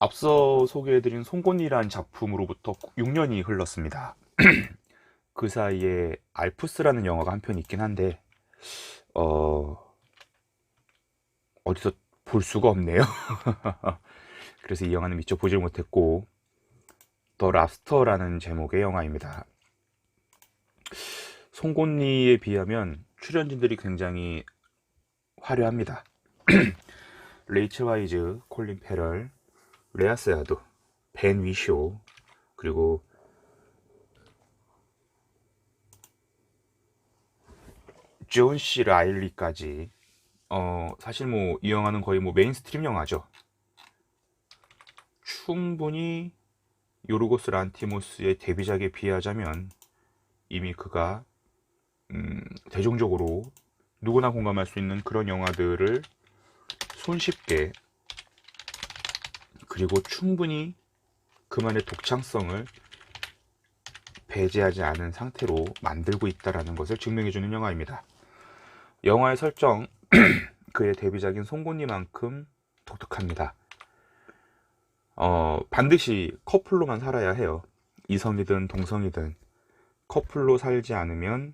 앞서 소개해드린 송곳니란 작품으로부터 6년이 흘렀습니다. 그 사이에 알프스라는 영화가 한 편 있긴 한데 어디서 볼 수가 없네요. 그래서 이 영화는 미처 보질 못했고, 더 랍스터라는 제목의 영화입니다. 송곳니에 비하면 출연진들이 굉장히 화려합니다. 레이첼 와이즈, 콜린 페럴, 레아 세아도, 벤 위쇼, 그리고 존 씨 라일리까지. 사실 뭐 이 영화는 거의 뭐 메인스트림 영화죠. 충분히 요르고스 란티모스의 데뷔작에 비하자면 이미 그가 대중적으로 누구나 공감할 수 있는 그런 영화들을 손쉽게, 그리고 충분히 그만의 독창성을 배제하지 않은 상태로 만들고 있다는 것을 증명해주는 영화입니다. 영화의 설정, 그의 데뷔작인 송곳니만큼 독특합니다. 반드시 커플로만 살아야 해요. 이성이든 동성이든 커플로 살지 않으면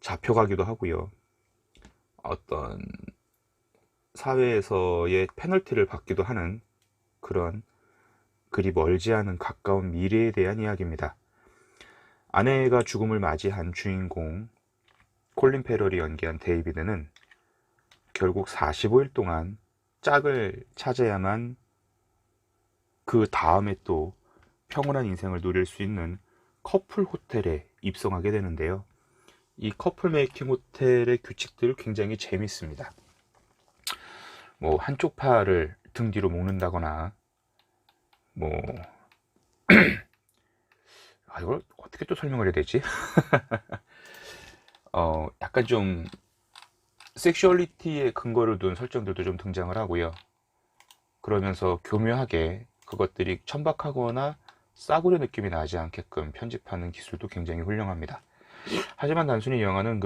잡혀가기도 하고요. 어떤 사회에서의 페널티를 받기도 하는 그런, 그리 멀지 않은 가까운 미래에 대한 이야기입니다. 아내가 죽음을 맞이한 주인공 콜린 페럴이 연기한 데이비드는 결국 45일 동안 짝을 찾아야만 그 다음에 또 평온한 인생을 누릴 수 있는 커플 호텔에 입성하게 되는데요. 이 커플 메이킹 호텔의 규칙들이 굉장히 재밌습니다. 뭐 한쪽 팔을 등 뒤로 묶는다거나, 뭐 이걸 어떻게 또 설명을 해야 되지? 약간 좀 섹슈얼리티에 근거를 둔 설정들도 좀 등장을 하고요. 그러면서 교묘하게 그것들이 천박하거나 싸구려 느낌이 나지 않게끔 편집하는 기술도 굉장히 훌륭합니다. 하지만 단순히 이 영화는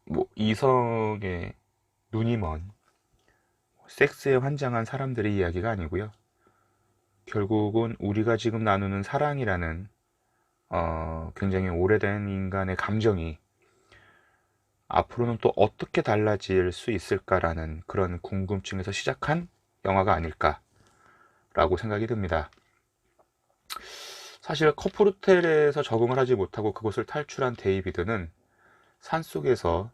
뭐 이성의 눈이 먼 섹스에 환장한 사람들의 이야기가 아니고요. 결국은 우리가 지금 나누는 사랑이라는 굉장히 오래된 인간의 감정이 앞으로는 또 어떻게 달라질 수 있을까라는 그런 궁금증에서 시작한 영화가 아닐까라고 생각이 듭니다. 사실 커플 호텔에서 적응을 하지 못하고 그곳을 탈출한 데이비드는 산속에서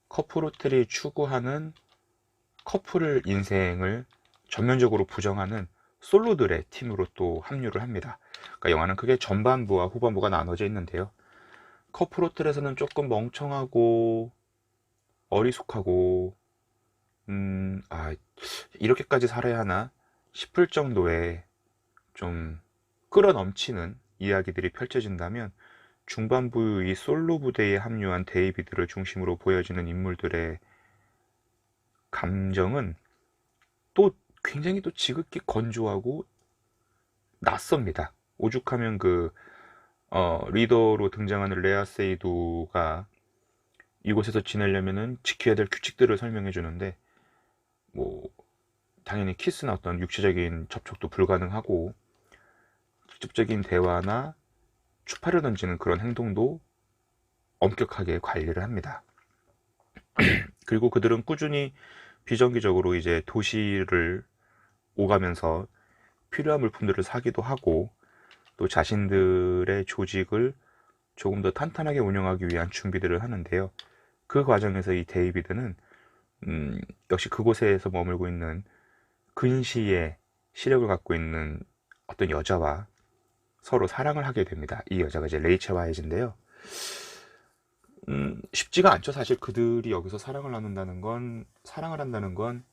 커플 호텔이 추구하는 커플 인생을 전면적으로 부정하는 솔로들의 팀으로 또 합류를 합니다. 그러니까 영화는 크게 전반부와 후반부가 나눠져 있는데요. 커플 호텔에서는 조금 멍청하고 어리숙하고 이렇게까지 살아야 하나 싶을 정도의 좀 끌어넘치는 이야기들이 펼쳐진다면, 중반부 이 솔로 부대에 합류한 데이비드를 중심으로 보여지는 인물들의 감정은 또 굉장히 또 지극히 건조하고 낯섭니다. 오죽하면 리더로 등장하는 레아 세이도가 이곳에서 지내려면은 지켜야 될 규칙들을 설명해 주는데, 뭐 당연히 키스나 어떤 육체적인 접촉도 불가능하고, 직접적인 대화나 추파를 던지는 그런 행동도 엄격하게 관리를 합니다. 그리고 그들은 꾸준히 비정기적으로 이제 도시를 오가면서 필요한 물품들을 사기도 하고, 또 자신들의 조직을 조금 더 탄탄하게 운영하기 위한 준비들을 하는데요. 그 과정에서 이 데이비드는 역시 그곳에서 머물고 있는 근시의 시력을 갖고 있는 어떤 여자와 서로 사랑을 하게 됩니다. 이 여자가 이제 레이첼 와이즈인데요. 쉽지가 않죠. 사실 그들이 여기서 사랑을 한다는 건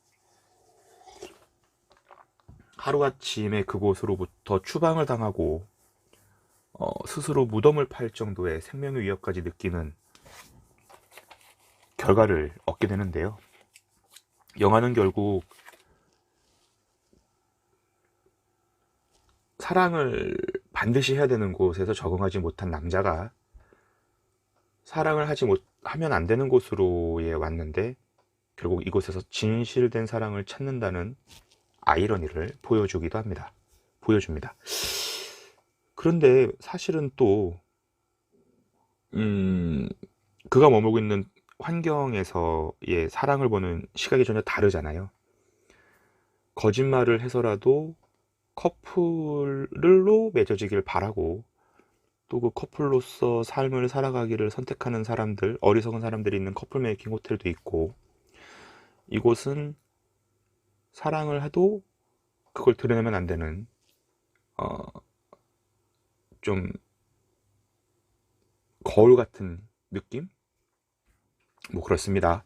하루아침에 그곳으로부터 추방을 당하고 스스로 무덤을 팔 정도의 생명의 위협까지 느끼는 결과를 얻게 되는데요. 영화는 결국 사랑을 반드시 해야 되는 곳에서 적응하지 못한 남자가 사랑을 하면 안 되는 곳으로 왔는데, 결국 이곳에서 진실된 사랑을 찾는다는 아이러니를 보여줍니다. 그런데 사실은 또 그가 머물고 있는 환경에서의 사랑을 보는 시각이 전혀 다르잖아요. 거짓말을 해서라도 커플로 맺어지길 바라고, 또 그 커플로서 삶을 살아가기를 선택하는 사람들, 어리석은 사람들이 있는 커플 메이킹 호텔도 있고, 이곳은 사랑을 해도 그걸 드러내면 안 되는 좀 거울 같은 느낌? 뭐 그렇습니다.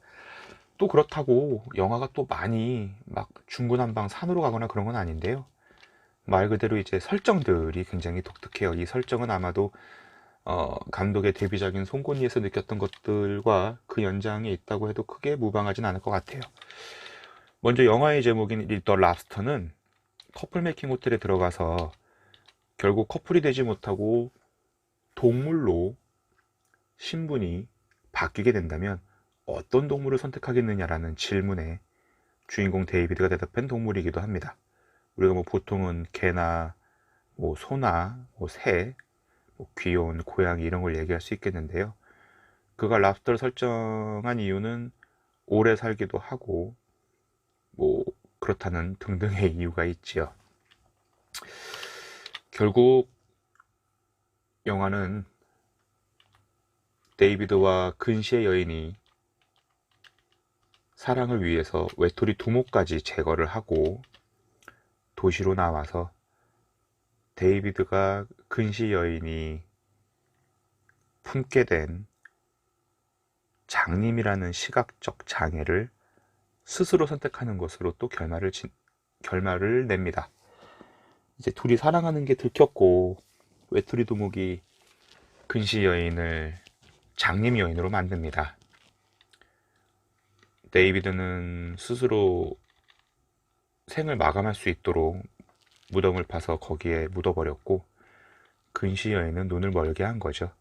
또 그렇다고 영화가 또 많이 막 중구난방 산으로 가거나 그런 건 아닌데요. 말 그대로 이제 설정들이 굉장히 독특해요. 이 설정은 아마도 감독의 데뷔작인 송곳니에서 느꼈던 것들과 그 연장에 있다고 해도 크게 무방하진 않을 것 같아요. 먼저 영화의 제목인 더 랍스터는 커플 메이킹 호텔에 들어가서 결국 커플이 되지 못하고 동물로 신분이 바뀌게 된다면 어떤 동물을 선택하겠느냐라는 질문에 주인공 데이비드가 대답한 동물이기도 합니다. 우리가 뭐 보통은 개나 뭐 소나 뭐 새, 뭐 귀여운 고양이 이런 걸 얘기할 수 있겠는데요. 그가 랍스터를 설정한 이유는 오래 살기도 하고 뭐 그렇다는 등등의 이유가 있지요. 결국 영화는 데이비드와 근시의 여인이 사랑을 위해서 외톨이 두목까지 제거를 하고 도시로 나와서 데이비드가 근시 여인이 품게 된 장님이라는 시각적 장애를 스스로 선택하는 것으로 또 결말을 냅니다. 이제 둘이 사랑하는 게 들켰고 외톨이 두목이 근시 여인을 장님 여인으로 만듭니다. 데이비드는 스스로 생을 마감할 수 있도록 무덤을 파서 거기에 묻어버렸고 근시 여인은 눈을 멀게 한 거죠.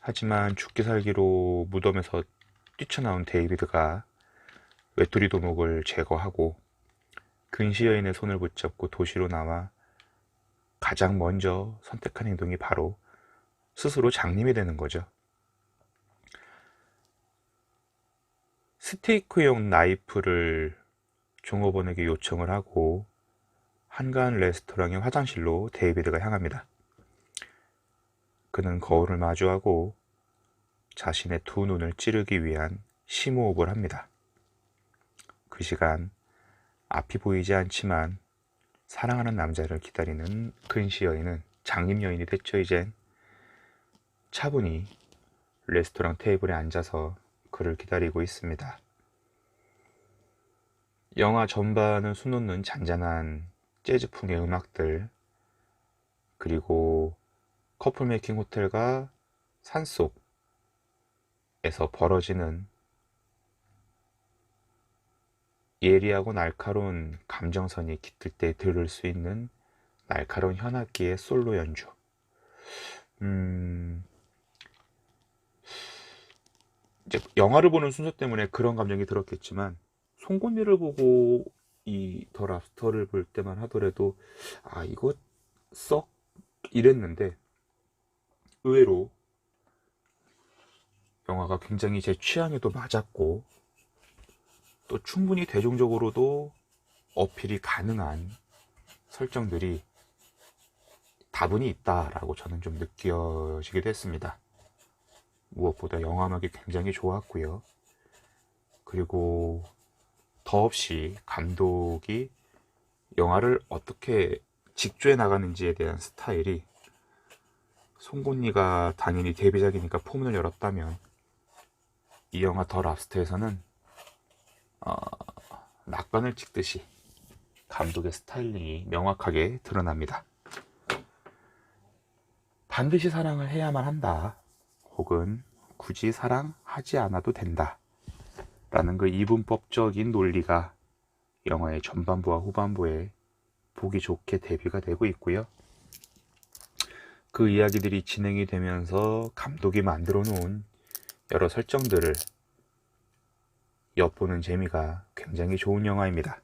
하지만 죽기 살기로 무덤에서 뛰쳐나온 데이비드가 외톨이 두목을 제거하고 근시 여인의 손을 붙잡고 도시로 나와 가장 먼저 선택한 행동이 바로 스스로 장님이 되는 거죠. 스테이크용 나이프를 종업원에게 요청을 하고 한가한 레스토랑의 화장실로 데이비드가 향합니다. 그는 거울을 마주하고 자신의 두 눈을 찌르기 위한 심호흡을 합니다. 그 시간 앞이 보이지 않지만 사랑하는 남자를 기다리는 근시 여인은 장님 여인이 됐죠. 이젠 차분히 레스토랑 테이블에 앉아서 그를 기다리고 있습니다. 영화 전반을 수놓는 잔잔한 재즈풍의 음악들, 그리고 커플 메이킹 호텔과 산속에서 벌어지는 예리하고 날카로운 감정선이 깃들 때 들을 수 있는 날카로운 현악기의 솔로 연주. 이제 영화를 보는 순서 때문에 그런 감정이 들었겠지만 송곳니를 보고 이 더 랍스터를 볼 때만 하더라도 이거 썩 이랬는데 의외로 영화가 굉장히 제 취향에도 맞았고 또 충분히 대중적으로도 어필이 가능한 설정들이 다분히 있다라고 저는 좀 느껴지기도 했습니다. 무엇보다 영화음악이 굉장히 좋았고요. 그리고 더없이 감독이 영화를 어떻게 직조해 나가는지에 대한 스타일이 송곳니가 당연히 데뷔작이니까 포문을 열었다면 이 영화 더 랍스터에서는 낙관을 찍듯이 감독의 스타일링이 명확하게 드러납니다. 반드시 사랑을 해야만 한다, 혹은 굳이 사랑하지 않아도 된다 라는 그 이분법적인 논리가 영화의 전반부와 후반부에 보기 좋게 대비가 되고 있고요. 그 이야기들이 진행이 되면서 감독이 만들어 놓은 여러 설정들을 엿보는 재미가 굉장히 좋은 영화입니다.